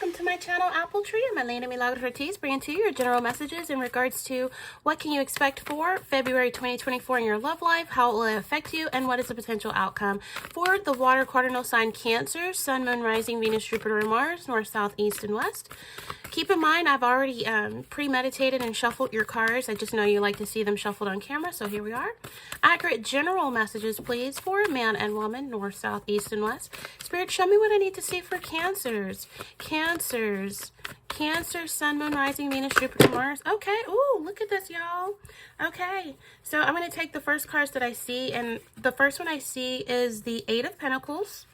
welcome to my channel, Apple Tree. I'm Elena Milagros Ortiz, bringing to you your general messages in regards to what can you expect for February 2024 in your love life, how it will affect you, and what is the potential outcome for the water cardinal sign Cancer, Sun, Moon, Rising, Venus, Jupiter, and Mars, North, South, East, and West. Keep in mind, I've already premeditated and shuffled your cards. I just know you like to see them shuffled on camera, so here we are. Accurate general messages, please, for man and woman, North, South, East, and West. Spirit, show me what I need to see for Cancers. Cancer, Sun, Moon, Rising, Venus, Jupiter, Mars. Okay. Ooh, look at this, y'all. Okay. So I'm going to take the first cards that I see, and the first one I see is the Eight of Pentacles.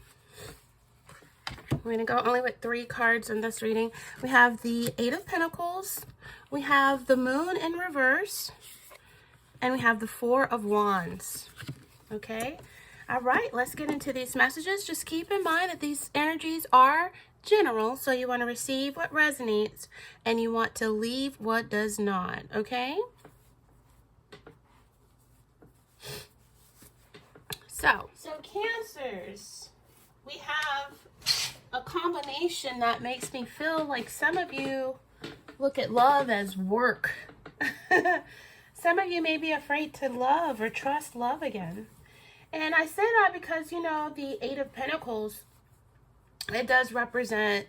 We're going to go only with 3 cards in this reading. We have the Eight of Pentacles. We have the Moon in reverse. And we have the Four of Wands. Okay. All right. Let's get into these messages. Just keep in mind that these energies are general. So you want to receive what resonates and you want to leave what does not. Okay. So Cancers, we have a combination that makes me feel like some of you look at love as work. Some of you may be afraid to love or trust love again. And I say that because, you know, the Eight of Pentacles, it does represent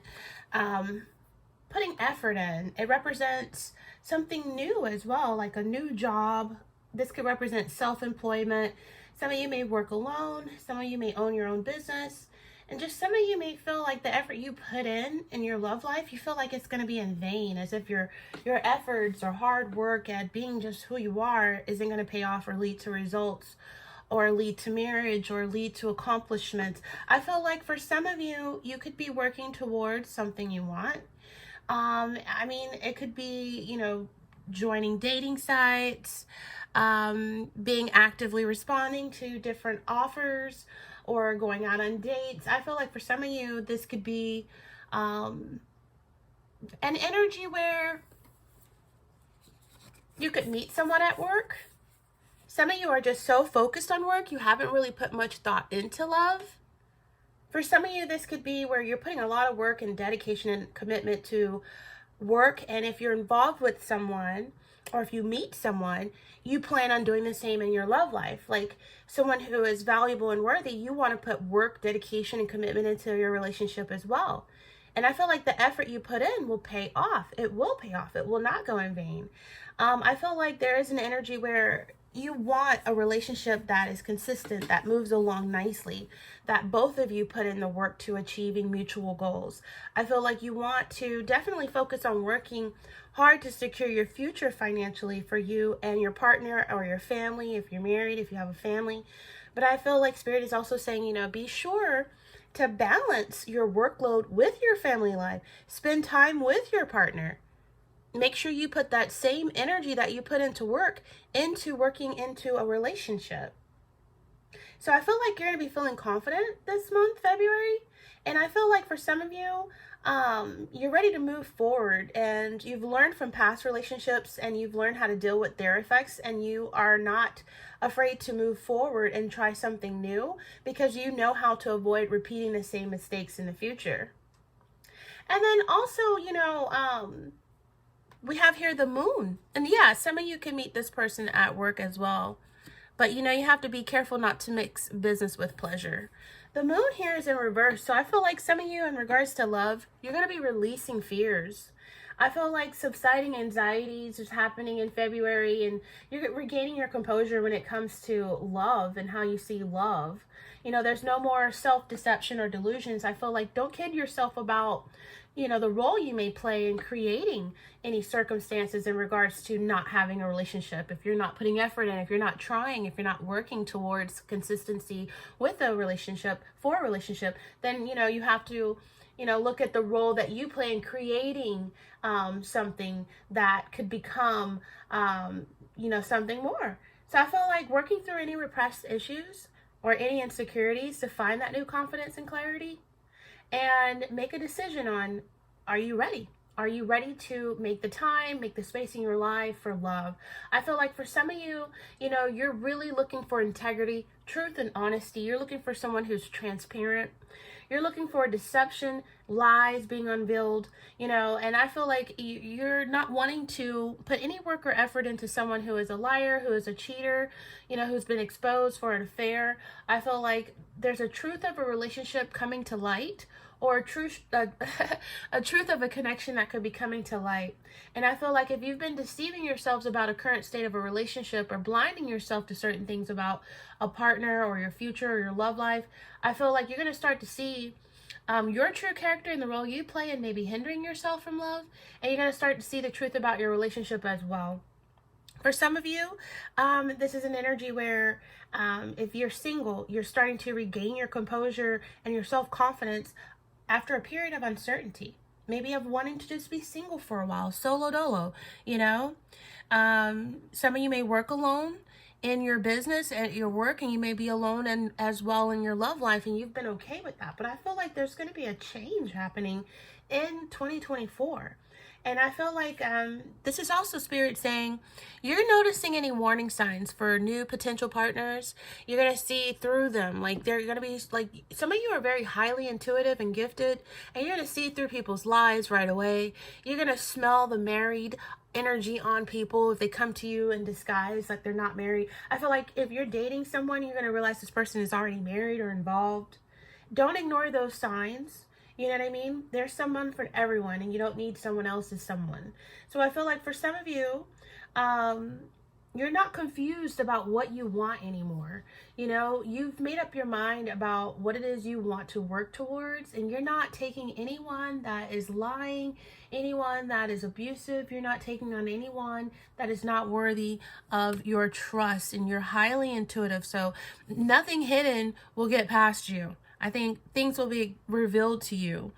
putting effort in. It represents something new as well, like a new job. This could represent self-employment. Some of you may work alone. Some of you may own your own business. And just some of you may feel like the effort you put in your love life, you feel like it's going to be in vain, as if your efforts or hard work at being just who you are isn't going to pay off or lead to results or lead to marriage or lead to accomplishments. I feel like for some of you, you could be working towards something you want. I mean, it could be, you know, joining dating sites, being actively responding to different offers, or going out on dates. I feel like for some of you, this could be an energy where you could meet someone at work. Some of you are just so focused on work, you haven't really put much thought into love. For some of you, this could be where you're putting a lot of work and dedication and commitment to work. And if you're involved with someone, or if you meet someone, you plan on doing the same in your love life. Like someone who is valuable and worthy, you want to put work, dedication, and commitment into your relationship as well. And I feel like the effort you put in will pay off. It will pay off. It will not go in vain. I feel like there is an energy where you want a relationship that is consistent, that moves along nicely, that both of you put in the work to achieving mutual goals. I feel like you want to definitely focus on working hard to secure your future financially for you and your partner or your family, if you're married, if you have a family. But I feel like Spirit is also saying, you know, be sure to balance your workload with your family life. Spend time with your partner. Make sure you put that same energy that you put into work into working into a relationship. So I feel like you're going to be feeling confident this month, February. And I feel like for some of you, you're ready to move forward and you've learned from past relationships and you've learned how to deal with their effects, and you are not afraid to move forward and try something new because you know how to avoid repeating the same mistakes in the future. And then also, you know, we have here the Moon. And yeah, some of you can meet this person at work as well. But, you know, you have to be careful not to mix business with pleasure. The Moon here is in reverse. So I feel like some of you, in regards to love, you're going to be releasing fears. I feel like subsiding anxieties is happening in February, and you're regaining your composure when it comes to love and how you see love. You know, there's no more self-deception or delusions. I feel like don't kid yourself about, you know, the role you may play in creating any circumstances in regards to not having a relationship. If you're not putting effort in, if you're not trying, if you're not working towards consistency with a relationship, for a relationship, then, you know, you have to, you know, look at the role that you play in creating something that could become, you know, something more. So I feel like working through any repressed issues or any insecurities to find that new confidence and clarity, and make a decision on, are you ready? Are you ready to make the time, make the space in your life for love? I feel like for some of you, you know, you're really looking for integrity, truth, and honesty. You're looking for someone who's transparent. You're looking for deception, lies being unveiled, and I feel like you're not wanting to put any work or effort into someone who is a liar, who is a cheater, who's been exposed for an affair. I feel like there's a truth of a relationship coming to light, or a truth of a connection that could be coming to light. And I feel like if you've been deceiving yourselves about a current state of a relationship, or blinding yourself to certain things about a partner or your future or your love life, I feel like you're going to start to see your true character and the role you play, and maybe hindering yourself from love. And you're going to start to see the truth about your relationship as well. For some of you, this is an energy where if you're single, you're starting to regain your composure and your self-confidence after a period of uncertainty, maybe of wanting to just be single for a while, solo dolo, Some of you may work alone in your business, at your work, and you may be alone and as well in your love life, and you've been okay with that. But I feel like there's going to be a change happening in 2024. And I feel like this is also Spirit saying you're noticing any warning signs for new potential partners. You're going to see through them. Like, they're going to be like, some of you are very highly intuitive and gifted, and you're going to see through people's lies right away. You're going to smell the married energy on people if they come to you in disguise like they're not married. I feel like if you're dating someone, you're going to realize this person is already married or involved. Don't ignore those signs. You know what I mean? There's someone for everyone, and you don't need someone else's someone. So I feel like for some of you, you're not confused about what you want anymore. You've made up your mind about what it is you want to work towards, and you're not taking anyone that is lying, anyone that is abusive. You're not taking on anyone that is not worthy of your trust, and you're highly intuitive. So nothing hidden will get past you. I think things will be revealed to you.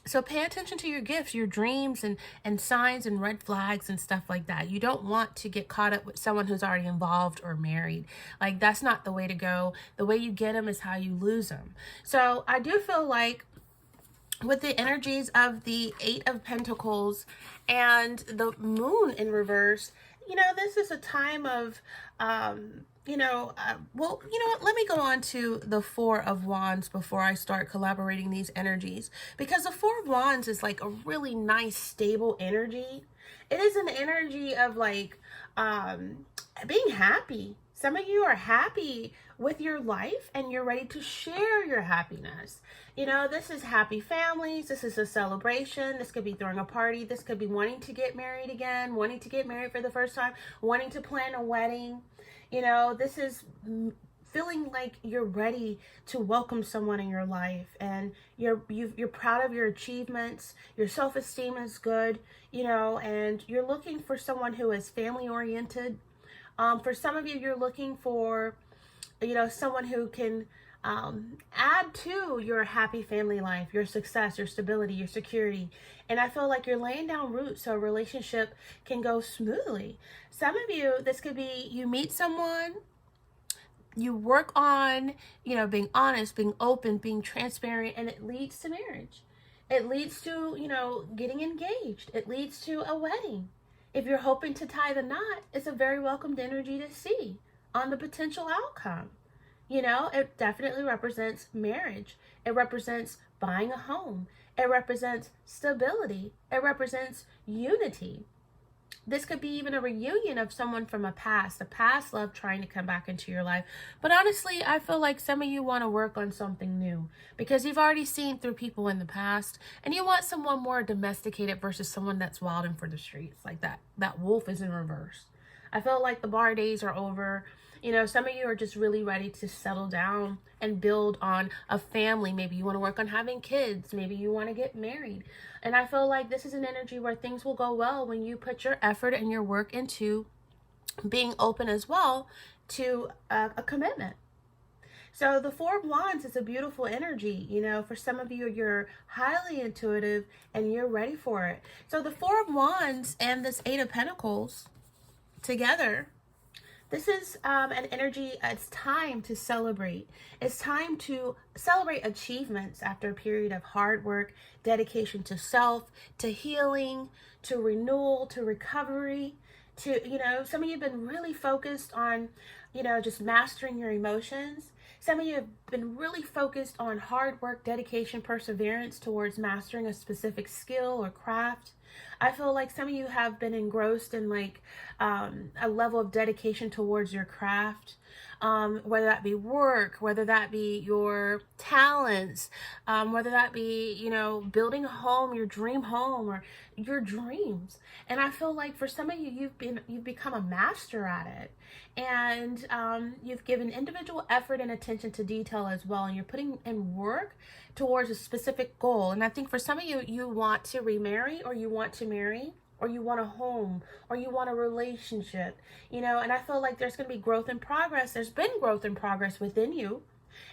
So pay attention to your gifts, your dreams, and signs and red flags and stuff like that. You don't want to get caught up with someone who's already involved or married. Like, that's not the way to go. The way you get them is how you lose them. So I do feel like with the energies of the Eight of Pentacles and the Moon in reverse, this is a time of, well, you know what? Let me go on to the Four of Wands before I start collaborating these energies. Because the Four of Wands is like a really nice, stable energy. It is an energy of like being happy. Some of you are happy with your life, and you're ready to share your happiness. This is happy families. This is a celebration. This could be throwing a party. This could be wanting to get married again, wanting to get married for the first time, wanting to plan a wedding. This is feeling like you're ready to welcome someone in your life, and you're proud of your achievements. Your self-esteem is good, and you're looking for someone who is family oriented. For some of you, you're looking for, someone who can add to your happy family life, your success, your stability, your security. And I feel like you're laying down roots so a relationship can go smoothly. Some of you, this could be you meet someone, you work on, being honest, being open, being transparent, and it leads to marriage. It leads to, getting engaged. It leads to a wedding. If you're hoping to tie the knot, it's a very welcomed energy to see on the potential outcome. It definitely represents marriage. It represents buying a home. It represents stability. It represents unity. This could be even a reunion of someone from a past love trying to come back into your life. But honestly, I feel like some of you want to work on something new because you've already seen through people in the past, and you want someone more domesticated versus someone that's wild and for the streets. Like that wolf is in reverse. I feel like the bar days are over. Some of you are just really ready to settle down and build on a family. Maybe you want to work on having kids. Maybe you want to get married. And I feel like this is an energy where things will go well when you put your effort and your work into being open as well to a commitment. So the Four of Wands is a beautiful energy. For some of you, you're highly intuitive and you're ready for it. So the Four of Wands and this Eight of Pentacles together, this is an energy. It's time to celebrate. It's time to celebrate achievements after a period of hard work, dedication to self, to healing, to renewal, to recovery. Some of you have been really focused on, just mastering your emotions. Some of you have been really focused on hard work, dedication, perseverance towards mastering a specific skill or craft. I feel like some of you have been engrossed in like a level of dedication towards your craft, whether that be work, whether that be your talents, whether that be, you know, building a home, your dream home, or your dreams. And I feel like for some of you, you've become a master at it, and you've given individual effort and attention to detail as well, and you're putting in work towards a specific goal. And I think for some of you, you want to remarry, or you want to marry, or you want a home, or you want a relationship, you know. And I feel like there's going to be growth and progress. There's been growth and progress within you,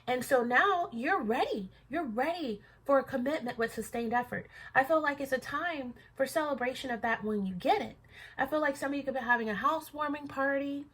and so now you're ready. You're ready for a commitment with sustained effort. I feel like it's a time for celebration of that when you get it. I feel like some of you could be having a housewarming party.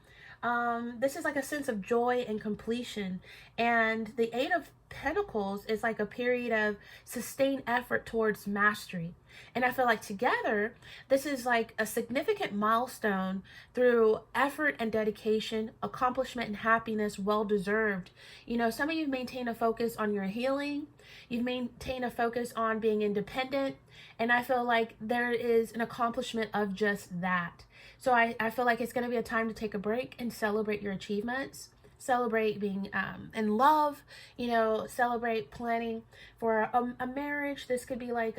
This is like a sense of joy and completion. And the Eight of Pentacles is like a period of sustained effort towards mastery. And I feel like together, this is like a significant milestone through effort and dedication, accomplishment and happiness, well deserved. You know, some of you maintain a focus on your healing. You maintain a focus on being independent. And I feel like there is an accomplishment of just that. So I feel like it's going to be a time to take a break and celebrate your achievements. Celebrate being in love, you know, celebrate planning for a marriage. This could be like,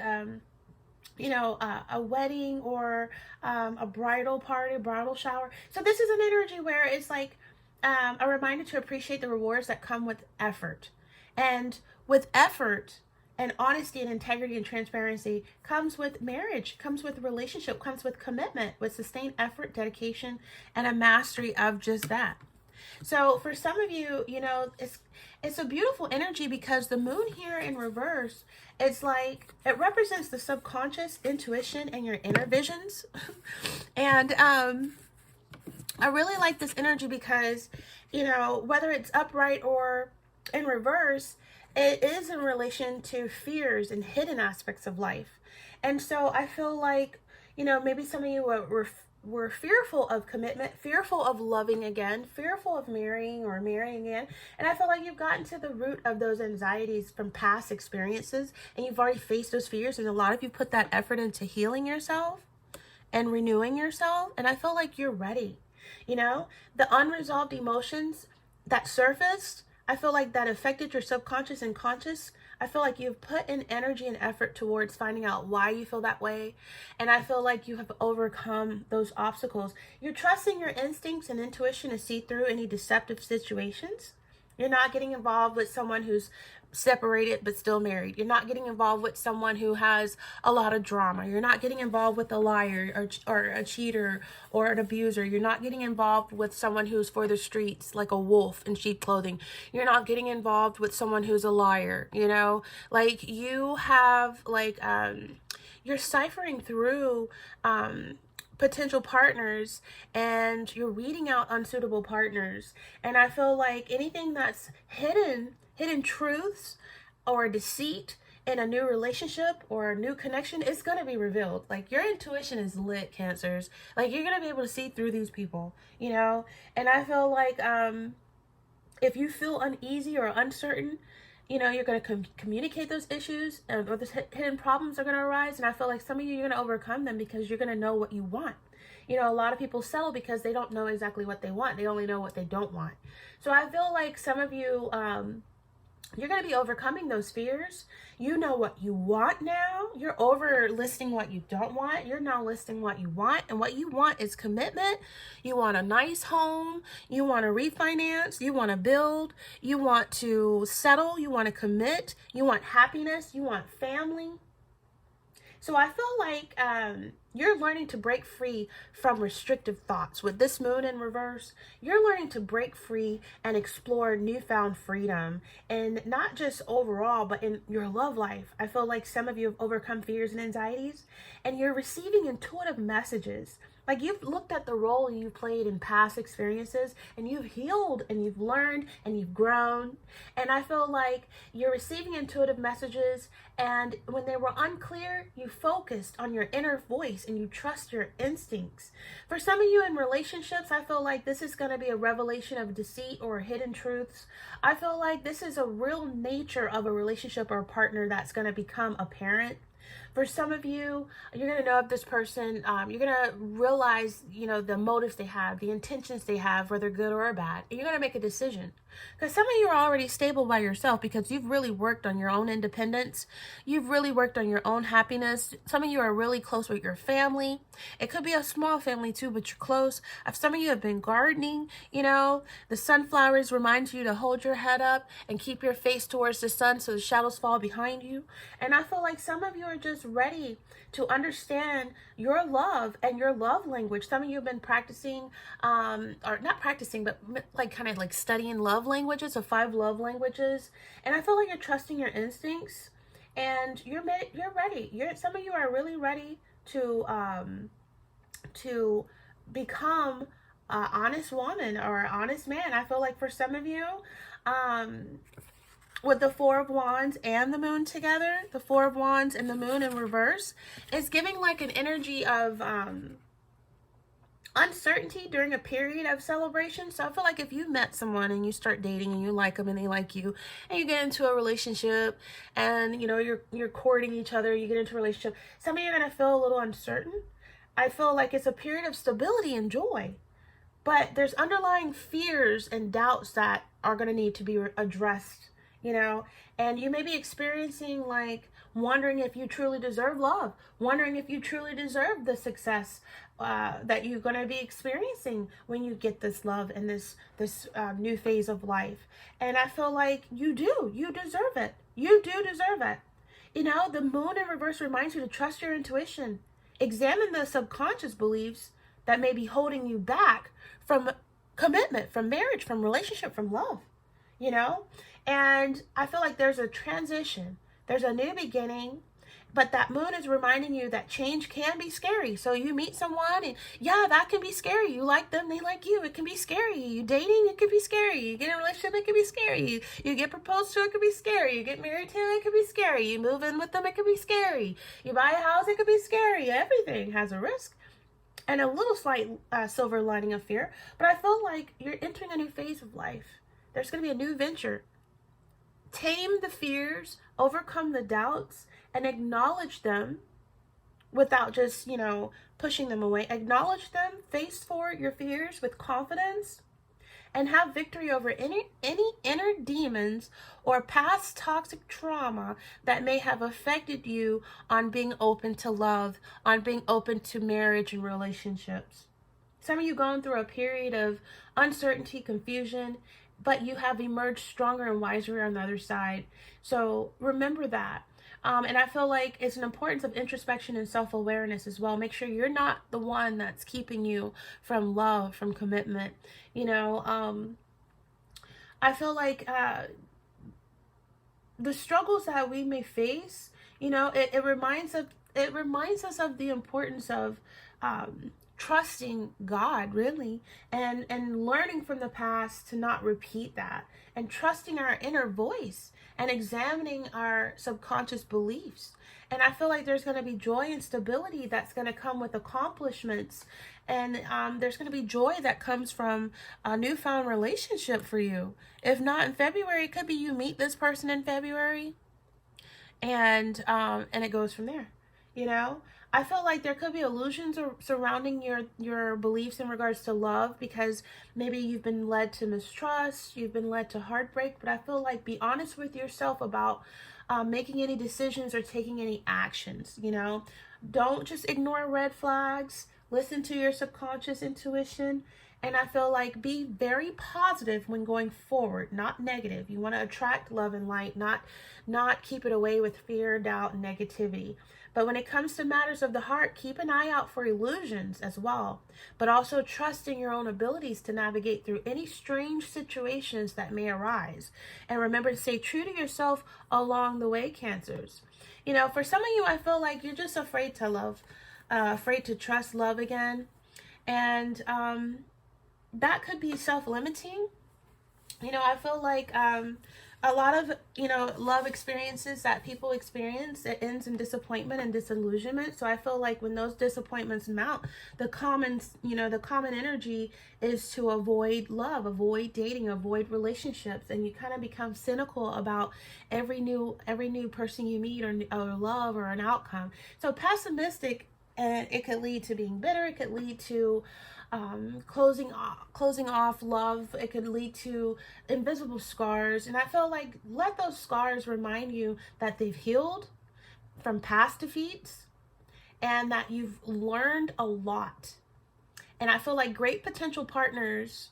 you know, a wedding, or a bridal party, bridal shower. So this is an energy where it's like a reminder to appreciate the rewards that come with effort. And with effort and honesty and integrity and transparency comes with marriage, comes with relationship, comes with commitment, with sustained effort, dedication, and a mastery of just that. So for some of you, you know, it's a beautiful energy, because the moon here in reverse, it's like it represents the subconscious, intuition, and your inner visions. And I really like this energy because, you know, whether it's upright or in reverse, it is in relation to fears and hidden aspects of life. And so I feel like, you know, maybe some of you were fearful of commitment, fearful of loving again, fearful of marrying or marrying again. And I feel like you've gotten to the root of those anxieties from past experiences, and you've already faced those fears. And a lot of you put that effort into healing yourself and renewing yourself. And I feel like you're ready. You know, the unresolved emotions that surfaced, I feel like that affected your subconscious and conscious. I feel like you've put in energy and effort towards finding out why you feel that way. And I feel like you have overcome those obstacles. You're trusting your instincts and intuition to see through any deceptive situations. You're not getting involved with someone who's separated but still married. You're not getting involved with someone who has a lot of drama. You're not getting involved with a liar or a cheater or an abuser. You're not getting involved with someone who's for the streets, like a wolf in sheep clothing. You're not getting involved with someone who's a liar, you know? Like, you have like you're ciphering through potential partners, and you're weeding out unsuitable partners. And I feel like anything that's hidden truths or deceit in a new relationship or a new connection is going to be revealed. Like, your intuition is lit, Cancers. Like, you're going to be able to see through these people, you know? And I feel like if you feel uneasy or uncertain, you know, you're going to communicate those issues, or those hidden problems are going to arise. And I feel like some of you, you're going to overcome them because you're going to know what you want. You know, a lot of people settle because they don't know exactly what they want. They only know what they don't want. So I feel like some of you, you're going to be overcoming those fears. You know what you want now. You're over listing what you don't want. You're now listing what you want. And what you want is commitment. You want a nice home. You want to refinance. You want to build. You want to settle. You want to commit. You want happiness. You want family. So I feel like you're learning to break free from restrictive thoughts. With this moon in reverse, you're learning to break free and explore newfound freedom. And not just overall, but in your love life. I feel like some of you have overcome fears and anxieties, and you're receiving intuitive messages Like, you've looked at the role you played in past experiences, and you've healed and you've learned and you've grown. And I feel like you're receiving intuitive messages, and when they were unclear, you focused on your inner voice and you trust your instincts. For some of you in relationships, I feel like this is going to be a revelation of deceit or hidden truths. I feel like this is a real nature of a relationship or a partner that's going to become apparent. For some of you, you're going to know of this person. You're going to realize, the motives they have, the intentions they have, whether good or bad. And you're going to make a decision. Because some of you are already stable by yourself because you've really worked on your own independence. You've really worked on your own happiness. Some of you are really close with your family. It could be a small family too, but you're close. Some of you have been gardening, the sunflowers remind you to hold your head up and keep your face towards the sun so the shadows fall behind you. And I feel like some of you are just ready to understand your love and your love language. Some of you have been practicing, or not practicing, but like kind of like studying love languages, so 5 love languages. And I feel like you're trusting your instincts, and you're ready. Some of you are really ready to become an honest woman or an honest man. I feel like for some of you, with the 4 of Wands and the Moon together, the 4 of Wands and the Moon in reverse, is giving like an energy of uncertainty during a period of celebration. So I feel like if you met someone and you start dating and you like them and they like you, and you get into a relationship and you're courting each other, you get into a relationship, some of you are going to feel a little uncertain. I feel like it's a period of stability and joy, but there's underlying fears and doubts that are going to need to be addressed, and you may be experiencing like wondering if you truly deserve love, wondering if you truly deserve the success that you're going to be experiencing when you get this love and this new phase of life. And I feel like you deserve it. You do deserve it. The Moon in reverse reminds you to trust your intuition. Examine the subconscious beliefs that may be holding you back from commitment, from marriage, from relationship, from love, And I feel like there's a transition. There's a new beginning, but that Moon is reminding you that change can be scary. So you meet someone and that can be scary. You like them, they like you. It can be scary. You dating, it can be scary. You get in a relationship, it can be scary. You get proposed to, it can be scary. You get married to, it can be scary. You move in with them, it can be scary. You buy a house, it can be scary. Everything has a risk and a little slight silver lining of fear. But I feel like you're entering a new phase of life. There's going to be a new venture. Tame the fears, overcome the doubts, and acknowledge them without just, pushing them away. Acknowledge them, face forward your fears with confidence, and have victory over any inner demons or past toxic trauma that may have affected you on being open to love, on being open to marriage and relationships. Some of you going through a period of uncertainty, confusion, but you have emerged stronger and wiser on the other side. So remember that. And I feel like it's an importance of introspection and self-awareness as well. Make sure you're not the one that's keeping you from love, from commitment. I feel like the struggles that we may face, it reminds us of the importance of trusting God, really, and learning from the past to not repeat that, and trusting our inner voice and examining our subconscious beliefs. And I feel like there's going to be joy and stability that's going to come with accomplishments, and there's going to be joy that comes from a newfound relationship for you. If not in February, it could be you meet this person in February, and it goes from there. I feel like there could be illusions surrounding your beliefs in regards to love, because maybe you've been led to mistrust, you've been led to heartbreak, but I feel like be honest with yourself about making any decisions or taking any actions. Don't just ignore red flags, listen to your subconscious intuition, and I feel like be very positive when going forward, not negative. You want to attract love and light, not keep it away with fear, doubt, and negativity. But when it comes to matters of the heart, keep an eye out for illusions as well, but also trust in your own abilities to navigate through any strange situations that may arise. And remember to stay true to yourself along the way, Cancers. For some of you, I feel like you're just afraid to love, afraid to trust love again. And that could be self-limiting. I feel like a lot of, love experiences that people experience, it ends in disappointment and disillusionment. So I feel like when those disappointments mount, the common energy is to avoid love, avoid dating, avoid relationships, and you kind of become cynical about every new person you meet, or love, or an outcome. So pessimistic, and it could lead to being bitter. It could lead to closing off love. It could lead to invisible scars. And I feel like, let those scars remind you that they've healed from past defeats and that you've learned a lot. And I feel like great potential partners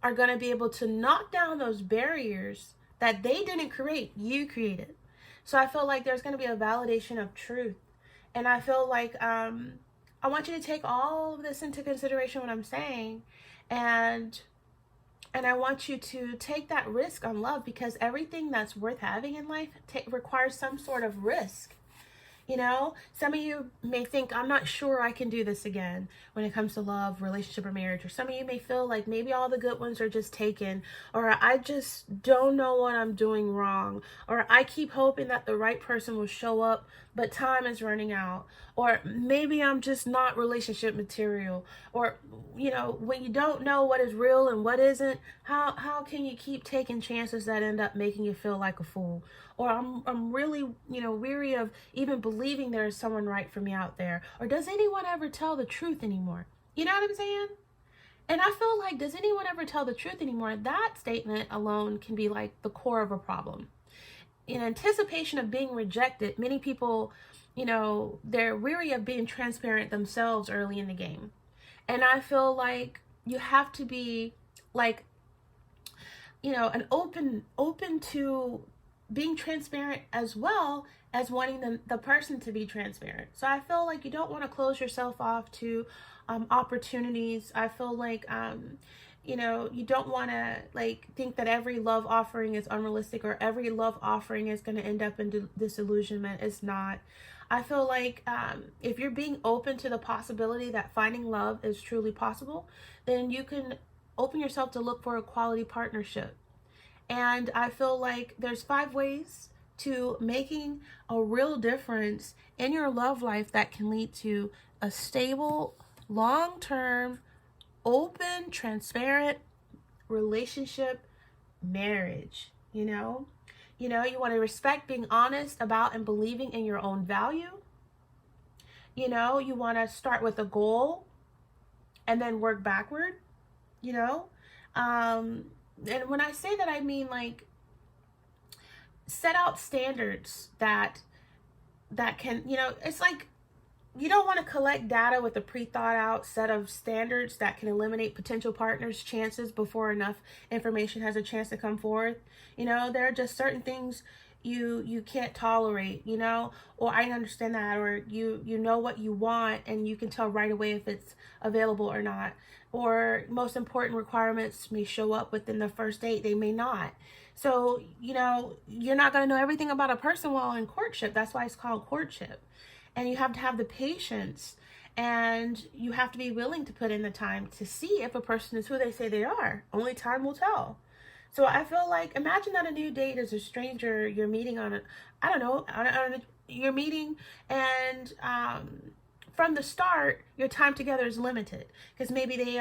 are going to be able to knock down those barriers that they didn't create, you created. So I feel like there's going to be a validation of truth. And I feel like I want you to take all of this into consideration, what I'm saying, and I want you to take that risk on love, because everything that's worth having in life requires some sort of risk. Some of you may think, I'm not sure I can do this again when it comes to love, relationship, or marriage. Or some of you may feel like maybe all the good ones are just taken, or I just don't know what I'm doing wrong, or I keep hoping that the right person will show up, but time is running out, or maybe I'm just not relationship material. Or, when you don't know what is real and what isn't, how can you keep taking chances that end up making you feel like a fool? Or I'm really, weary of even believing there is someone right for me out there. Or does anyone ever tell the truth anymore? You know what I'm saying? And I feel like, does anyone ever tell the truth anymore? That statement alone can be like the core of a problem. In anticipation of being rejected, many people, they're weary of being transparent themselves early in the game. And I feel like you have to be like, an open to being transparent, as well as wanting the person to be transparent. So I feel like you don't want to close yourself off to opportunities. I feel like you don't want to think that every love offering is unrealistic, or every love offering is going to end up in disillusionment. It's not. I feel like if you're being open to the possibility that finding love is truly possible, then you can open yourself to look for a quality partnership. And I feel like there's 5 ways to making a real difference in your love life that can lead to a stable, long-term, open, transparent relationship, marriage. You want to respect being honest about and believing in your own value. You want to start with a goal and then work backward. And when I say that, I mean like set out standards that can, it's like you don't want to collect data with a pre-thought out set of standards that can eliminate potential partners' chances before enough information has a chance to come forth. There are just certain things you can't tolerate, or I understand that, or you know what you want and you can tell right away if it's available or not. Or most important requirements may show up within the first date, they may not. So, you're not going to know everything about a person while in courtship. That's why it's called courtship. And you have to have the patience, and you have to be willing to put in the time to see if a person is who they say they are. Only time will tell. So I feel like, imagine that a new date is a stranger you're meeting on you're meeting, and from the start, your time together is limited, because maybe they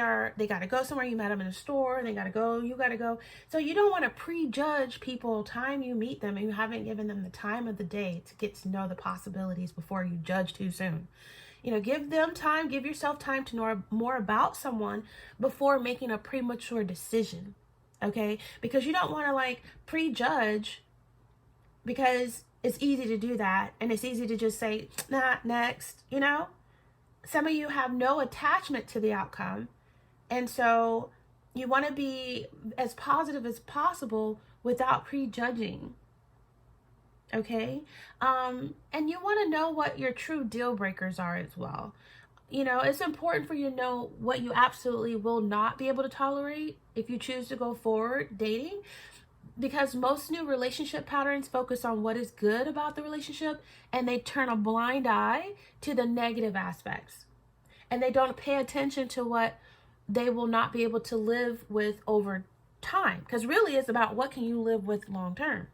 got to go somewhere. You met them in a store, they got to go, you got to go. So you don't want to prejudge people time you meet them, and you haven't given them the time of the day to get to know the possibilities before you judge too soon. Give them time, give yourself time to know more about someone before making a premature decision. Okay? Because you don't want to prejudge, because it's easy to do that, and it's easy to just say, nah, next. Some of you have no attachment to the outcome, and so you want to be as positive as possible without prejudging. Okay? And you want to know what your true deal breakers are as well. It's important for you to know what you absolutely will not be able to tolerate if you choose to go forward dating, because most new relationship patterns focus on what is good about the relationship, and they turn a blind eye to the negative aspects. and they don't pay attention to what they will not be able to live with over time. Because really it's about what can you live with long term.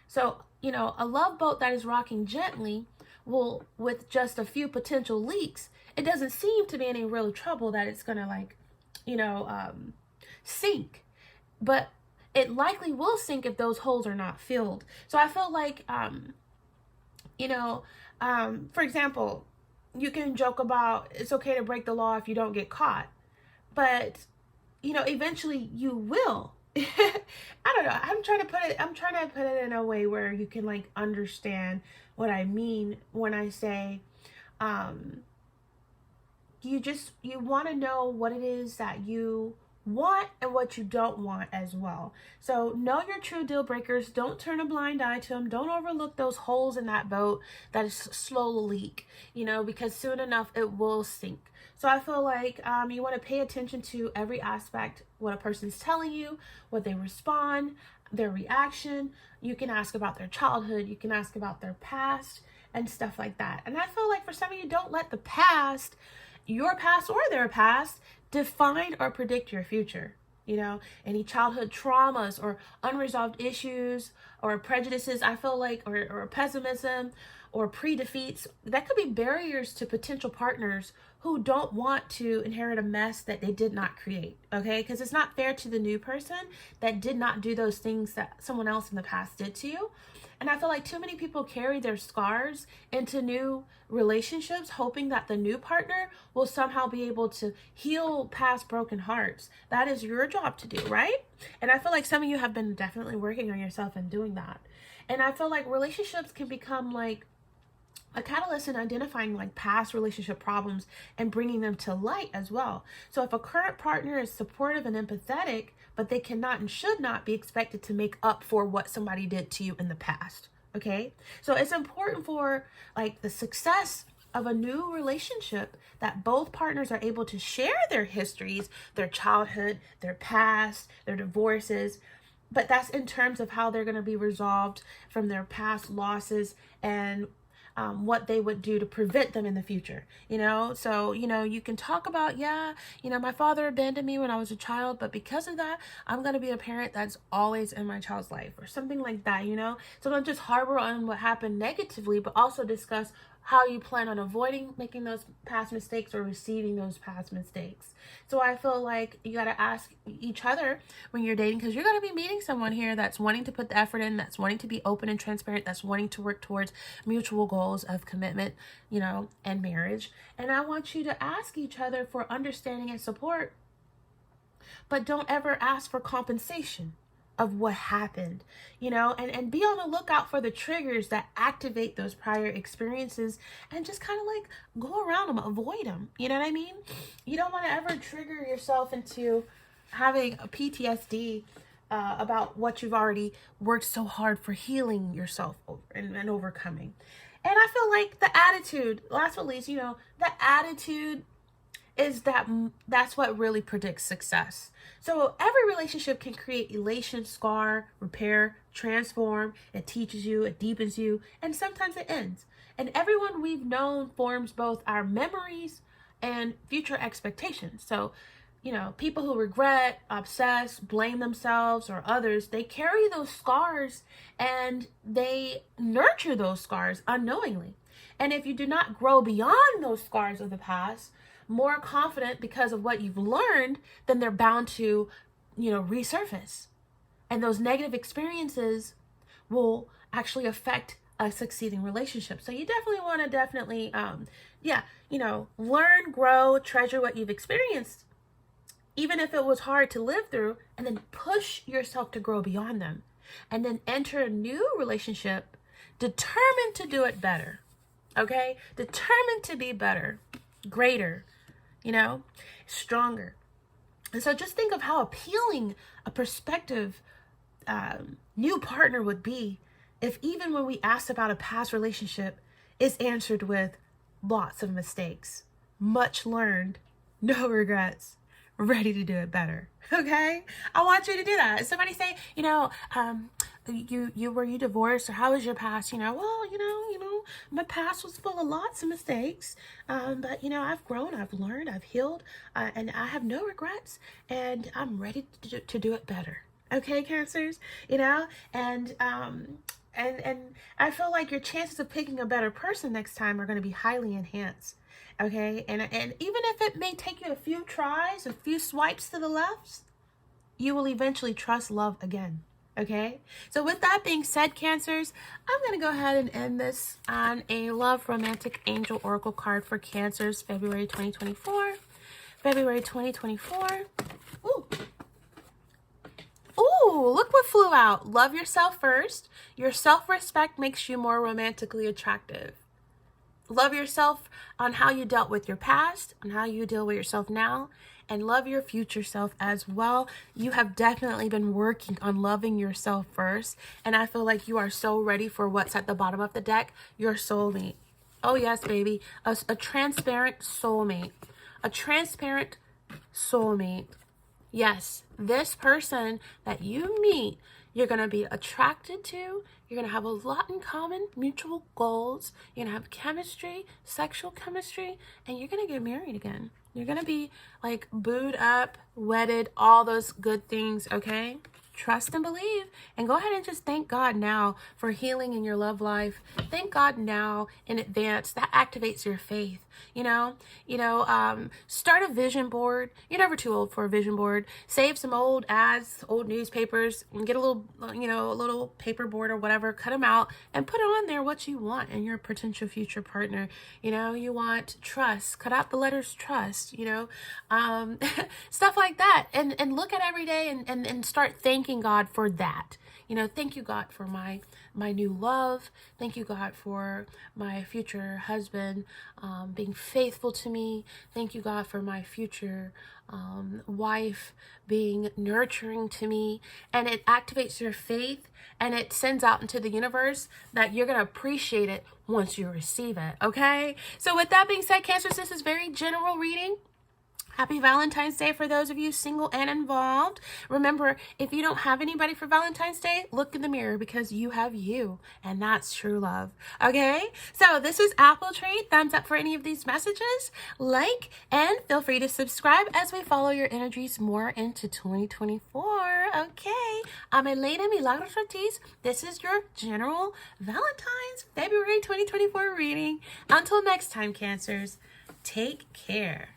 So, a love boat that is rocking gently will, with just a few potential leaks, it doesn't seem to be any real trouble that it's going to sink. But it likely will sink if those holes are not filled. So I feel like, for example, you can joke about it's okay to break the law if you don't get caught. But, eventually you will. I don't know. I'm trying to put it in a way where you can like understand what I mean when I say, you want to know what it is that you want and what you don't want as well. So know your true deal breakers. Don't turn a blind eye to them. Don't overlook those holes in that boat that is slow to leak, because soon enough it will sink. So I feel like you want to pay attention to every aspect, what a person's telling you, what they respond, their reaction. You can ask about their childhood. You can ask about their past and stuff like that. And I feel like for some of you, don't let the past, your past or their past, define or predict your future. Any childhood traumas or unresolved issues or prejudices, I feel like, or pessimism or pre-defeats, that could be barriers to potential partners who don't want to inherit a mess that they did not create, okay? Because it's not fair to the new person that did not do those things that someone else in the past did to you. And I feel like too many people carry their scars into new relationships, hoping that the new partner will somehow be able to heal past broken hearts. That is your job to do, right? And I feel like some of you have been definitely working on yourself and doing that. And I feel like relationships can become like a catalyst in identifying like past relationship problems and bringing them to light as well. So if a current partner is supportive and empathetic, but they cannot and should not be expected to make up for what somebody did to you in the past. Okay. So it's important for like the success of a new relationship that both partners are able to share their histories, their childhood, their past, their divorces. But that's in terms of how they're going to be resolved from their past losses and what they would do to prevent them in the future, So, you can talk about, my father abandoned me when I was a child, but because of that, I'm going to be a parent that's always in my child's life or something like that, So don't just harbor on what happened negatively, but also discuss how you plan on avoiding making those past mistakes or receiving those past mistakes. So I feel like you got to ask each other when you're dating, because you're going to be meeting someone here that's wanting to put the effort in, that's wanting to be open and transparent, that's wanting to work towards mutual goals of commitment, and marriage. And I want you to ask each other for understanding and support, but don't ever ask for compensation of what happened, and be on the lookout for the triggers that activate those prior experiences and just kind of like go around them, avoid them. You know what I mean? You don't want to ever trigger yourself into having a PTSD about what you've already worked so hard for healing yourself over and overcoming. And I feel like the attitude, last but least, the attitude is that's what really predicts success. So every relationship can create elation, scar, repair, transform. It teaches you, it deepens you, and sometimes it ends. And everyone we've known forms both our memories and future expectations. So, people who regret, obsess, blame themselves or others, they carry those scars and they nurture those scars unknowingly. And if you do not grow beyond those scars of the past, more confident because of what you've learned, then they're bound to, resurface. And those negative experiences will actually affect a succeeding relationship. So you definitely want to learn, grow, treasure what you've experienced, even if it was hard to live through, and then push yourself to grow beyond them. And then enter a new relationship determined to do it better. Okay? Determined to be better, greater, stronger. And so just think of how appealing a prospective new partner would be if even when we asked about a past relationship, it's answered with lots of mistakes, much learned, no regrets, ready to do it better. Okay? I want you to do that. Somebody say, were you divorced, or how was your past? My past was full of lots of mistakes, but you know, I've grown, I've learned, I've healed, and I have no regrets, and I'm ready to do it better. Okay, Cancers, you know, and I feel like your chances of picking a better person next time are going to be highly enhanced. Okay, and even if it may take you a few tries, a few swipes to the left, you will eventually trust love again. Okay, so with that being said, Cancers, I'm going to go ahead and end this on a Love Romantic Angel Oracle card for Cancers, February 2024. February 2024. Ooh. Ooh, look what flew out. Love yourself first. Your self-respect makes you more romantically attractive. Love yourself on how you dealt with your past, on how you deal with yourself now, and love your future self as well. You have definitely been working on loving yourself first, and I feel like you are so ready for what's at the bottom of the deck, your soulmate. Oh yes, baby, a transparent soulmate. A transparent soulmate. Yes, this person that you meet, you're going to be attracted to. You're going to have a lot in common, mutual goals. You're going to have chemistry, sexual chemistry, and you're going to get married again. You're going to be like booed up, wedded, all those good things, okay? Trust and believe, and go ahead and just thank God now for healing in your love life. Thank God now in advance. That activates your faith. Start a vision board. You're never too old for a vision board. Save some old ads, old newspapers, and get a little paper board or whatever. Cut them out and put on there what you want in your potential future partner. You want trust. Cut out the letters trust. Stuff like that, and look at every day and start thanking God for that. Thank you, God, for my new love. Thank you, God, for my future husband being faithful to me. Thank you, God, for my future wife being nurturing to me. And it activates your faith, and it sends out into the universe that you're going to appreciate it once you receive it, okay? So with that being said, Cancers, this is very general reading. Happy Valentine's Day for those of you single and involved. Remember, if you don't have anybody for Valentine's Day, look in the mirror, because you have you, and that's true love. Okay? So this is Apple Tree. Thumbs up for any of these messages. Like, and feel free to subscribe as we follow your energies more into 2024. Okay? I'm Elena Milagros Ortiz. This is your general Valentine's February 2024 reading. Until next time, Cancers, take care.